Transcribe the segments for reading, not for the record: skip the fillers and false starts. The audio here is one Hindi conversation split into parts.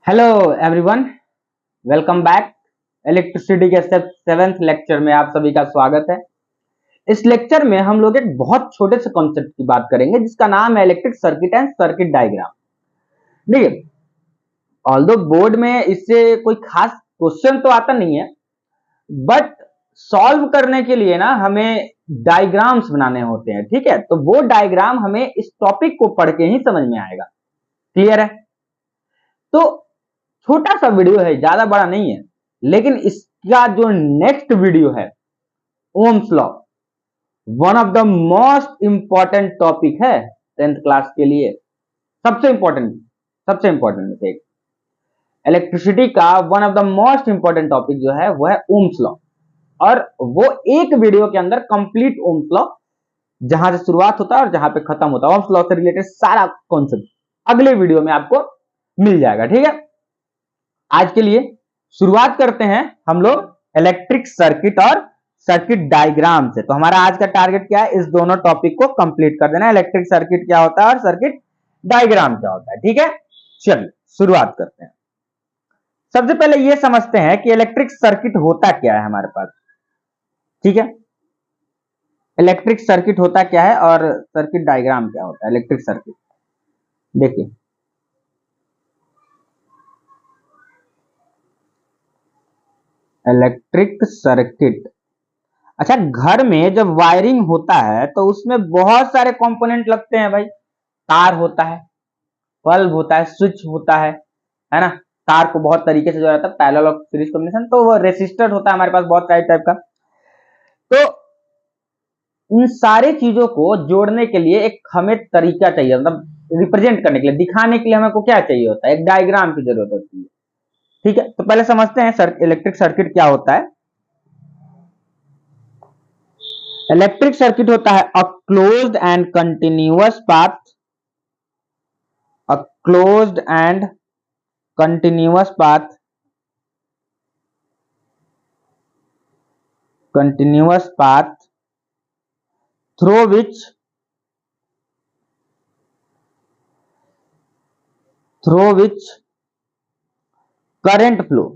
Hello everyone, welcome back. Electricity के सेवेंथ लेक्चर में आप सभी का स्वागत है। इस लेक्चर में हम लोग एक बहुत छोटे से कॉन्सेप्ट की बात करेंगे जिसका नाम है electric circuit and circuit diagram. देखिए, ऑल्दो बोर्ड में इससे कोई खास क्वेश्चन तो आता नहीं है, बट सॉल्व करने के लिए ना हमें डायग्राम्स बनाने होते हैं। ठीक है, तो वो डायग्राम हमें इस टॉपिक को पढ़ के ही समझ में आएगा। क्लियर है? तो छोटा सा वीडियो है, ज्यादा बड़ा नहीं है, लेकिन इसका जो नेक्स्ट वीडियो है Ohm's law, one of the most important topic है 10th क्लास के लिए। सबसे इंपॉर्टेंट में से एक इलेक्ट्रिसिटी का one of the most important topic जो है वो है ओम्स लॉ। और वो एक वीडियो के अंदर कंप्लीट ओम्स लॉ, जहां से शुरुआत होता है और जहां पे खत्म होता है, ओम्स लॉ से रिलेटेड सारा कॉन्सेप्ट अगले वीडियो में आपको मिल जाएगा। ठीक है, आज के लिए शुरुआत करते हैं हम लोग इलेक्ट्रिक सर्किट और सर्किट डायग्राम से। तो हमारा आज का टारगेट क्या है? इस दोनों टॉपिक को कंप्लीट कर देना। इलेक्ट्रिक सर्किट क्या होता है और सर्किट डायग्राम क्या होता है। ठीक है, चलिए शुरुआत करते हैं। सबसे पहले यह समझते हैं कि इलेक्ट्रिक सर्किट होता क्या है हमारे पास। ठीक है, इलेक्ट्रिक सर्किट होता क्या है और सर्किट डायग्राम क्या होता है। इलेक्ट्रिक सर्किट देखिए, इलेक्ट्रिक सर्किट, अच्छा, घर में जब वायरिंग होता है तो उसमें बहुत सारे कंपोनेंट लगते हैं भाई। तार होता है, बल्ब होता है, स्विच होता है ना। तार को बहुत तरीके से जोड़ा जाता है, पैरेलल और सीरीज कॉम्बिनेशन। तो वो रेसिस्टर होता है हमारे पास बहुत सारे टाइप का। तो इन सारी चीजों को जोड़ने के लिए एक हमें तरीका चाहिए, मतलब रिप्रेजेंट करने के लिए, दिखाने के लिए हमको क्या चाहिए होता है? एक डायग्राम की जरूरत होती है। ठीक है, तो पहले समझते हैं इलेक्ट्रिक सर्किट क्या होता है। इलेक्ट्रिक सर्किट होता है a closed end continuous path, a closed and continuous path through which current flow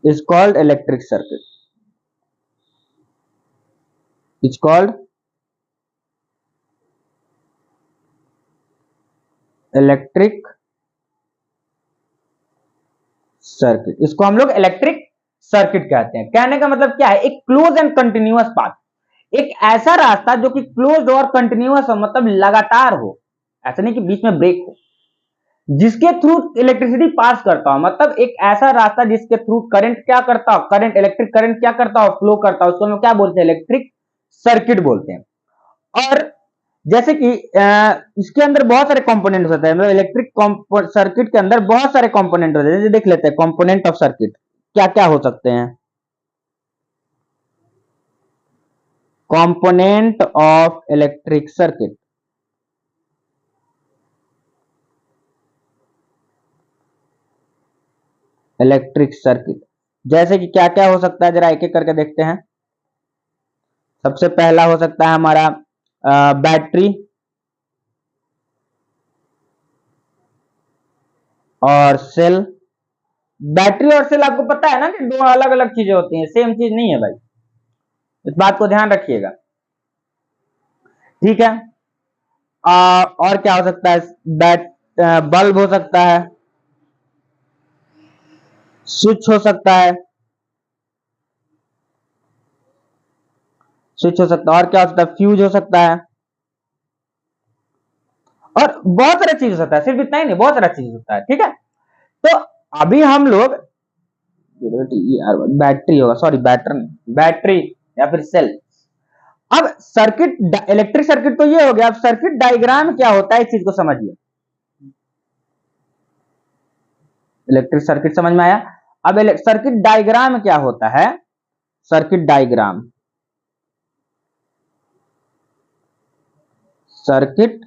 is called electric circuit. It's called electric circuit. इसको हम लोग इलेक्ट्रिक सर्किट कहते हैं। कहने का मतलब क्या है? एक क्लोज एंड कंटिन्यूअस पाथ, एक ऐसा रास्ता जो कि क्लोज और कंटिन्यूअस हो, मतलब लगातार हो, ऐसा नहीं कि बीच में ब्रेक हो, जिसके थ्रू इलेक्ट्रिसिटी पास करता हो। मतलब एक ऐसा रास्ता जिसके थ्रू करंट क्या करता हो, करंट, इलेक्ट्रिक करंट क्या करता हो, फ्लो करता हो। उसको हम क्या बोलते हैं? इलेक्ट्रिक सर्किट बोलते हैं। और जैसे कि इसके अंदर बहुत सारे कंपोनेंट होते हैं, मतलब इलेक्ट्रिक सर्किट के अंदर बहुत सारे कंपोनेंट होते हैं। जैसे देख लेते हैं कंपोनेंट ऑफ सर्किट क्या क्या हो सकते हैं। Component of electric circuit, electric circuit जैसे कि क्या क्या हो सकता है, जरा एक एक करके देखते हैं। सबसे पहला हो सकता है हमारा बैटरी और सेल। बैटरी और सेल आपको पता है ना कि दो अलग अलग चीजें होती हैं, सेम चीज नहीं है भाई, इस बात को ध्यान रखिएगा। ठीक है, और क्या हो सकता है? बैट बल्ब हो सकता है, स्विच हो सकता है, और क्या हो सकता है? फ्यूज हो सकता है, और बहुत सारा चीज हो सकता है। सिर्फ इतना ही नहीं, बहुत सारा चीज होता है। ठीक है, तो अभी हम लोग बैटरी होगा, सॉरी बैटरी या फिर सेल। अब सर्किट, इलेक्ट्रिक सर्किट तो ये हो गया। अब सर्किट डायग्राम क्या होता है, इस चीज को समझिए। इलेक्ट्रिक सर्किट समझ में आया। अब सर्किट डायग्राम क्या होता है? सर्किट डायग्राम, सर्किट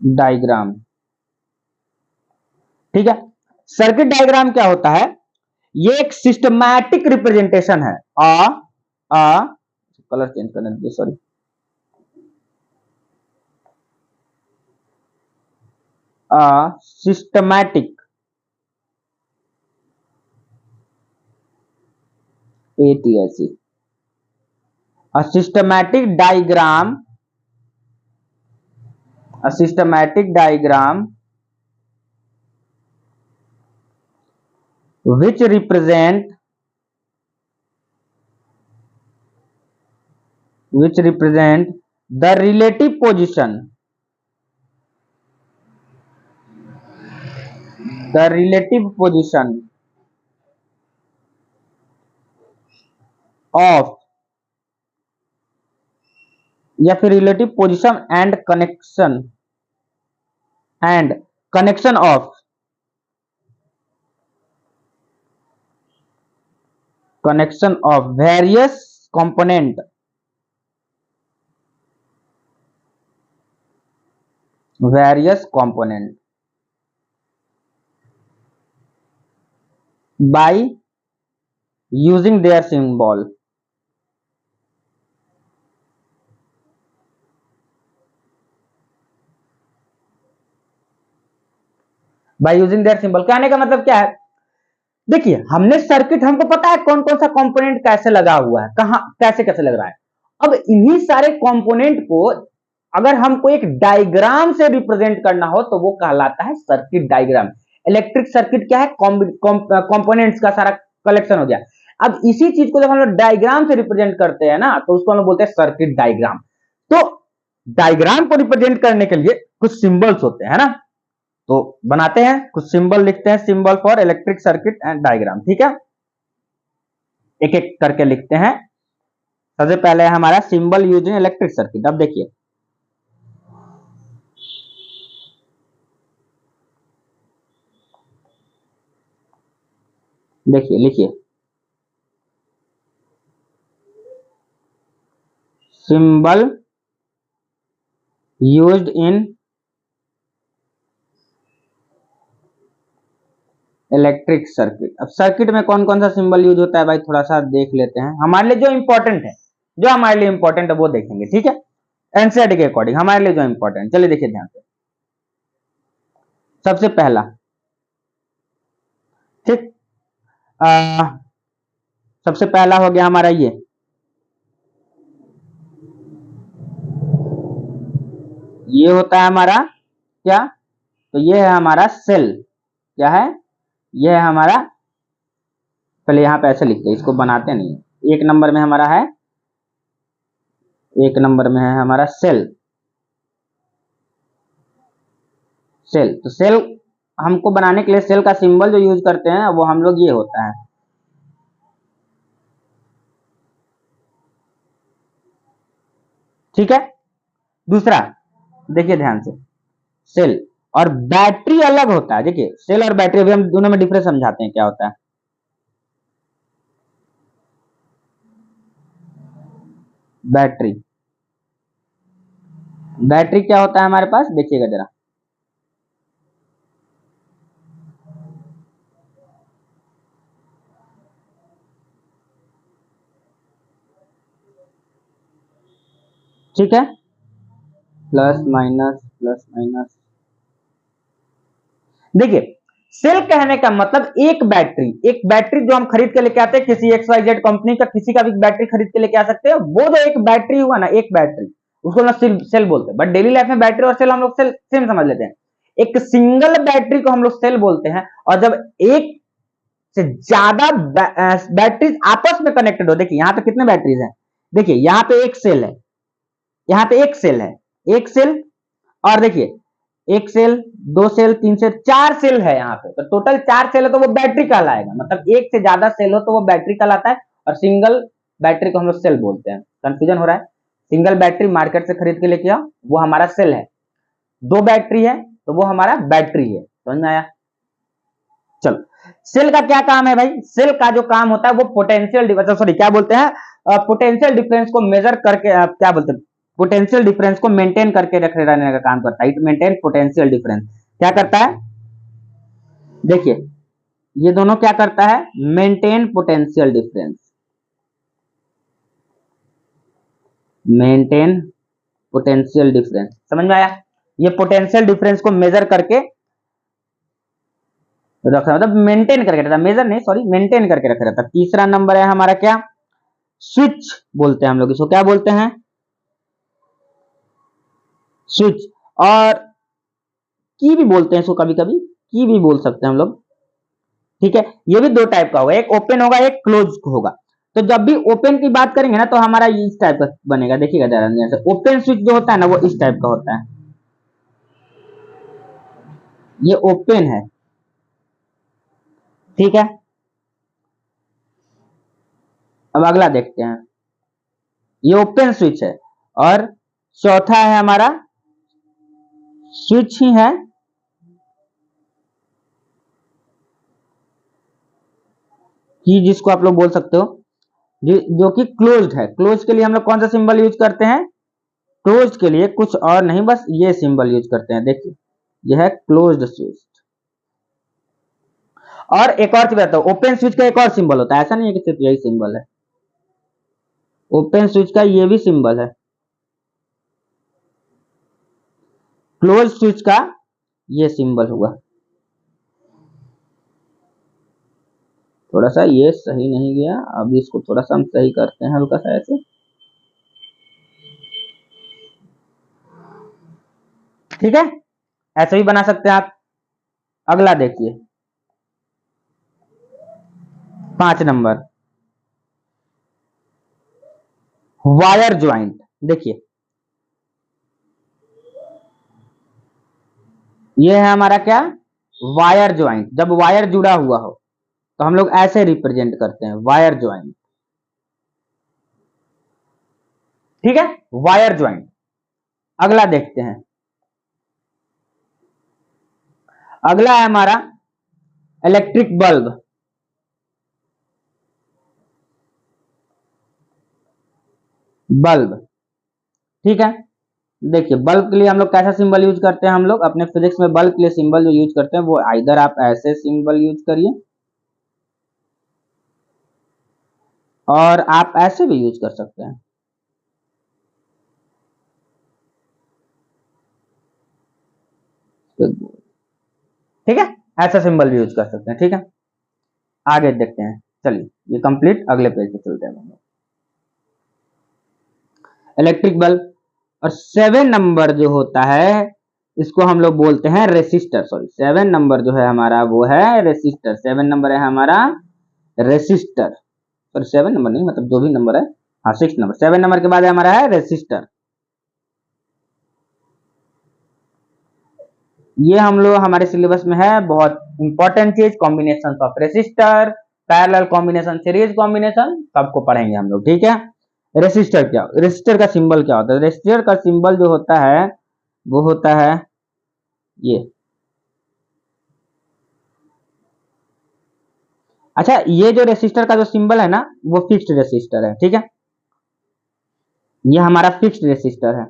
डायग्राम, ठीक है। सर्किट डायग्राम क्या होता है? ये एक सिस्टमैटिक रिप्रेजेंटेशन है, अ कलर चेंज करने दीजिए, sorry, a systematic, ATIC, a systematic diagram, a systematic diagram which represent the relative position, the relative position of, या फिर relative position and connection of various component by using their symbol, कहने का मतलब क्या है, देखिए हमने सर्किट, हमको पता है कौन कौन सा कंपोनेंट कैसे लगा हुआ है, कहां कैसे कैसे लग रहा है। अब इन्हीं सारे कंपोनेंट को अगर हमको एक डायग्राम से रिप्रेजेंट करना हो तो वो कहलाता है सर्किट डायग्राम। इलेक्ट्रिक सर्किट क्या है, कंपोनेंट्स का सारा कलेक्शन हो गया। अब इसी चीज को जब हम लोग डायग्राम से रिप्रेजेंट करते हैं ना, तो उसको हम लोग बोलते हैं सर्किट डायग्राम। तो डायग्राम को रिप्रेजेंट करने के लिए कुछ सिंबल्स होते हैं ना, तो बनाते हैं, कुछ सिंबल लिखते हैं, symbol for electric circuit and diagram. ठीक है, एक एक करके लिखते हैं। सबसे पहले हमारा सिंबल यूजिंग इलेक्ट्रिक सर्किट। अब देखिए, लिखिए symbol used in electric circuit. अब सर्किट में कौन कौन सा सिंबल यूज होता है भाई, थोड़ा सा देख लेते हैं। हमारे लिए जो इंपॉर्टेंट है, वो देखेंगे। ठीक है, एनसीईआरटी के अकॉर्डिंग हमारे लिए जो इंपॉर्टेंट, चलिए देखिए ध्यान से। सबसे पहला, ठीक, सबसे पहला हो गया हमारा ये होता है हमारा क्या, तो ये है हमारा सेल। क्या है, ये है हमारा, पहले यहां पे ऐसे लिखते हैं, इसको बनाते नहीं है। एक नंबर में हमारा है, एक नंबर में है हमारा सेल। तो सेल हमको बनाने के लिए सेल का सिंबल जो यूज करते हैं वो हम लोग ये होता है। ठीक है, दूसरा देखिए ध्यान से, सेल और बैटरी अलग होता है। देखिए सेल और बैटरी, अभी हम दोनों में डिफरेंस समझाते हैं क्या होता है। बैटरी क्या होता है हमारे पास, देखिएगा जरा। ठीक है, प्लस माइनस। देखिए सेल कहने का मतलब एक बैटरी जो हम खरीद के लेके आते हैं, किसी XYZ कंपनी का किसी का भी बैटरी खरीद के लेके आ सकते हैं। वो जो एक बैटरी हुआ ना, एक बैटरी, उसको ना सेल बोलते हैं। बट डेली लाइफ में बैटरी और सेल हम लोग सेम समझ लेते हैं। एक सिंगल बैटरी को हम लोग सेल बोलते हैं, और जब एक से ज्यादा बैटरीज आपस में कनेक्टेड हो। देखिए यहाँ पे कितने बैटरीज हैं, देखिए यहाँ पे एक सेल है, यहाँ पे एक सेल, और देखिए एक सेल, दो सेल, तीन सेल, चार सेल है यहाँ पे। तो टोटल चार सेल है, तो वो बैटरी कहलाएगा। मतलब एक से ज्यादा सेल हो तो वो बैटरी कहलाता है, और सिंगल बैटरी को हम लोग सेल बोलते हैं। कंफ्यूजन हो रहा है, सिंगल बैटरी मार्केट से खरीद के लेके आओ, वो हमारा सेल है। दो बैटरी है तो वो हमारा बैटरी है। समझ में आया? चलो, सेल का क्या काम है भाई, सेल का जो काम होता है वो पोटेंशियल डिफरेंस, सॉरी क्या बोलते हैं, पोटेंशियल डिफरेंस को मेजर करके, क्या बोलते हैं, पोटेंशियल डिफरेंस को मेंटेन करके रखे रहने का काम करता है। It maintain potential difference. क्या करता है, देखिए ये दोनों क्या करता है, maintain potential difference. Maintain potential difference. समझ में आया? ये पोटेंशियल डिफरेंस को मेजर करके रखा, मतलब मेंटेन करके रहता, मेजर नहीं सॉरी, मेंटेन करके रखा रहता। तीसरा नंबर है हमारा क्या, स्विच बोलते हैं हम लोग इसको, क्या बोलते हैं, स्विच। और की भी बोलते हैं इसको, कभी कभी की भी बोल सकते हैं हम लोग। ठीक है, ये भी दो टाइप का होगा, एक ओपन होगा एक क्लोज होगा। तो जब भी ओपन की बात करेंगे ना तो हमारा इस टाइप का बनेगा, देखिएगा जरा, ओपन स्विच जो होता है ना वो इस टाइप का होता है, ये ओपन है। ठीक है, अब अगला देखते हैं, ये ओपन स्विच है। और चौथा है हमारा स्विच ही है, कि जिसको आप लोग बोल सकते हो जो कि क्लोज्ड है। क्लोज के लिए हम लोग कौन सा सिंबल यूज करते हैं, क्लोज के लिए कुछ और नहीं, बस ये सिंबल यूज करते हैं। देखिए यह है क्लोज्ड स्विच। और एक और चीज बताता हूं, ओपन स्विच का एक और सिंबल होता है, ऐसा नहीं है कि सिर्फ यही सिंबल है, ओपन स्विच का ये भी सिंबल है, क्लोज स्विच का ये सिंबल हुआ। थोड़ा सा ये सही नहीं गया, अब इसको थोड़ा सा हम सही करते हैं हल्का सा ऐसे। ठीक है, ऐसे भी बना सकते हैं आप। अगला देखिए 5 नंबर, वायर ज्वाइंट। देखिए ये है हमारा क्या, वायर ज्वाइंट। जब वायर जुड़ा हुआ हो तो हम लोग ऐसे रिप्रेजेंट करते हैं, वायर ज्वाइंट। ठीक है, वायर ज्वाइंट। अगला देखते हैं, अगला है हमारा इलेक्ट्रिक बल्ब। बल्ब, ठीक है, देखिए बल्ब के लिए हम लोग कैसा सिंबल यूज करते हैं, हम लोग अपने फिजिक्स में बल्ब के लिए सिंबल जो यूज करते हैं वो आइदर आप ऐसे सिंबल यूज करिए और आप ऐसे भी यूज कर सकते हैं। ठीक है, ऐसा सिंबल भी यूज कर सकते हैं। ठीक है, आगे देखते हैं, चलिए ये कंप्लीट, अगले पेज पे चलते हैं हम लोग। Electric bulb. और 7 नंबर जो होता है इसको हम लोग बोलते हैं रेसिस्टर। सॉरी 7 नंबर जो है हमारा वो है रेसिस्टर। 7 नंबर है हमारा रेसिस्टर। सॉरी 7 नंबर नहीं, मतलब जो भी नंबर है, हाँ 6 नंबर, 7 नंबर के बाद हमारा है रेसिस्टर। ये हम लोग हमारे सिलेबस में है, बहुत इंपॉर्टेंट चीज, combination of resistor, parallel combination, series combination, सबको पढ़ेंगे हम लोग। ठीक है, रेसिस्टर क्या, रेसिस्टर का सिंबल क्या होता है, रेसिस्टर का सिंबल जो होता है वो होता है ये। अच्छा, ये जो रेसिस्टर का जो सिंबल है ना वो फिक्स्ड रेसिस्टर है। ठीक है, ये हमारा फिक्स्ड रेसिस्टर है,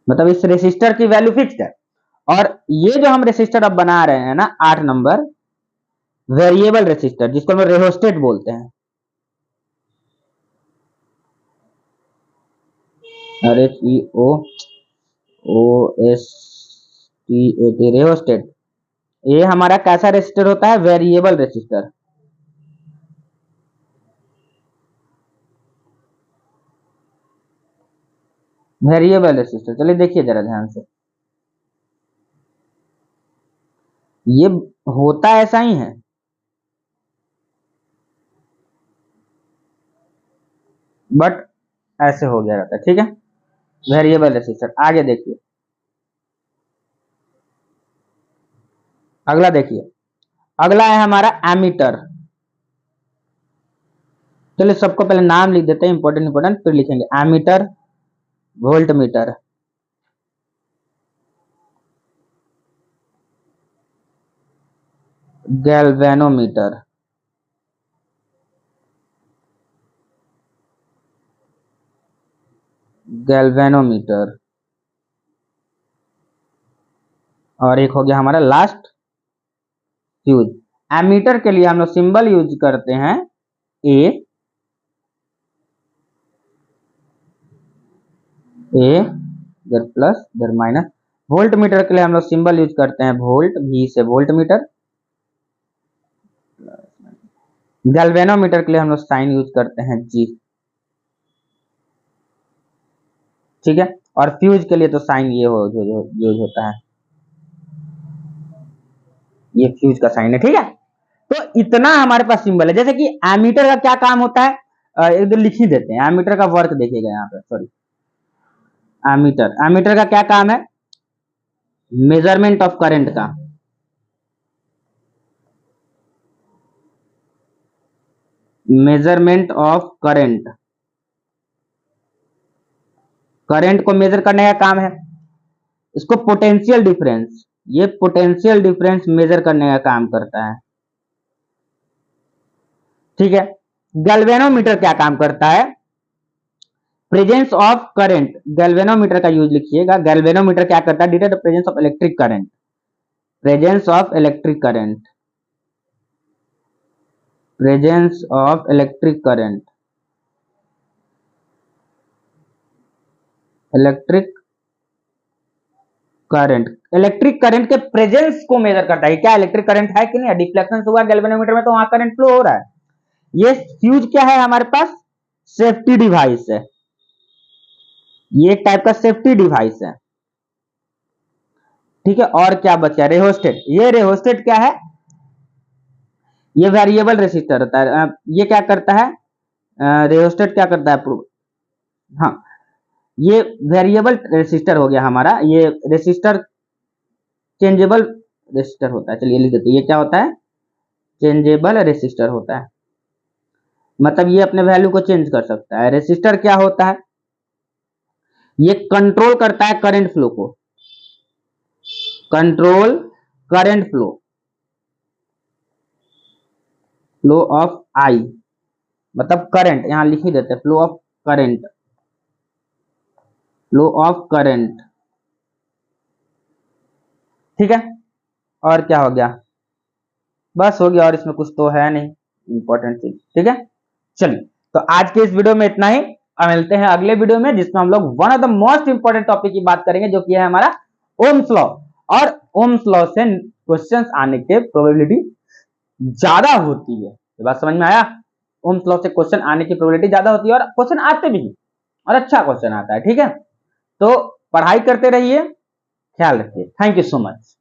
मतलब इस रेसिस्टर की वैल्यू फिक्स्ड है। और ये जो हम रेसिस्टर अब बना रहे हैं ना 8 नंबर, वेरिएबल रेसिस्टर, जिसको हम रेहोस्टेट बोलते हैं, RHEOOSTAT, रेहोस्टेट। ये हमारा कैसा रेसिस्टर होता है, वेरिएबल रेसिस्टर। वेरिएबल रेसिस्टर, चलिए देखिए जरा ध्यान से, ये होता ऐसा ही है, बट ऐसे हो गया रहता है। ठीक है, वेरिएबल रेसिस्टर। आगे देखिए, अगला देखिए, अगला है हमारा एमीटर। चलिए सबको पहले नाम लिख देते हैं, इंपॉर्टेंट इंपॉर्टेंट, फिर लिखेंगे ammeter, voltmeter, galvanometer, galvanometer, और एक हो गया हमारा लास्ट फ्यूज। एमीटर के लिए हम लोग सिंबल यूज करते हैं ए, ए इधर प्लस इधर माइनस। वोल्ट मीटर के लिए हम लोग सिंबल यूज करते हैं वोल्ट, वी से वोल्ट मीटर। गैल्वेनोमीटर के लिए हम लोग साइन यूज करते हैं जी, ठीक है। और फ्यूज के लिए तो साइन ये हो जो यूज होता है, ये फ्यूज का साइन है, ठीक है। तो इतना हमारे पास सिंबल है। जैसे कि एमीटर का क्या काम होता है, एक लिख ही देते हैं। एमीटर का वर्क देखिएगा यहाँ पे, सॉरी, एमीटर का क्या काम है, मेजरमेंट ऑफ करंट का। मेजरमेंट ऑफ करंट, करंट को मेजर करने का काम है। इसको पोटेंशियल डिफरेंस, ये पोटेंशियल डिफरेंस मेजर करने का काम करता है, ठीक है। गैल्वेनोमीटर क्या काम करता है, प्रेजेंस ऑफ करंट। गैल्वेनोमीटर का यूज लिखिएगा। गैल्वेनोमीटर क्या करता है, detect the presence of electric current, presence of electric current, presence of electric current, electric current. Electric current के प्रेजेंस को मेजर करता है, क्या इलेक्ट्रिक करंट है कि नहीं, डिफ्लेक्शन हुआ गैल्वेनोमीटर में तो वहां करंट फ्लो हो रहा है। ये फ्यूज क्या है हमारे पास, सेफ्टी डिवाइस है, ये एक टाइप का सेफ्टी डिवाइस है, ठीक है। और क्या बचा, रेहोस्टेट। ये रेहोस्टेट क्या है, ये वेरिएबल रेसिस्टर होता है। ये क्या करता है, रेहोस्टेट क्या करता है, हाँ, ये वेरिएबल रेसिस्टर हो गया हमारा। ये रेसिस्टर चेंजेबल रेसिस्टर होता है, चलिए लिख देते हैं। ये क्या होता है, चेंजेबल रेसिस्टर होता है, मतलब ये अपने वैल्यू को चेंज कर सकता है। रेसिस्टर क्या होता है, ये कंट्रोल करता है करंट फ्लो को, control current flow, flow of I, मतलब करंट, यहां लिख ही देते हैं flow of current, flow of current, ठीक है। और क्या हो गया, बस हो गया, और इसमें कुछ तो है नहीं इंपॉर्टेंट चीज, ठीक है। चलिए, तो आज के इस वीडियो में इतना ही। अब मिलते हैं अगले वीडियो में, जिसमें हम लोग one of the most important topic की बात करेंगे, जो कि है हमारा ओम्स लॉ। और ओम्स लॉ से क्वेश्चंस आने के प्रोबेबिलिटी ज्यादा होती है, ये बात समझ में आया। ओम्स लॉ से क्वेश्चन आने की प्रोबेबिलिटी ज्यादा होती है, और क्वेश्चन आते भी, और अच्छा क्वेश्चन आता है, ठीक है। तो पढ़ाई करते रहिए, ख्याल रखिए। Thank you so much.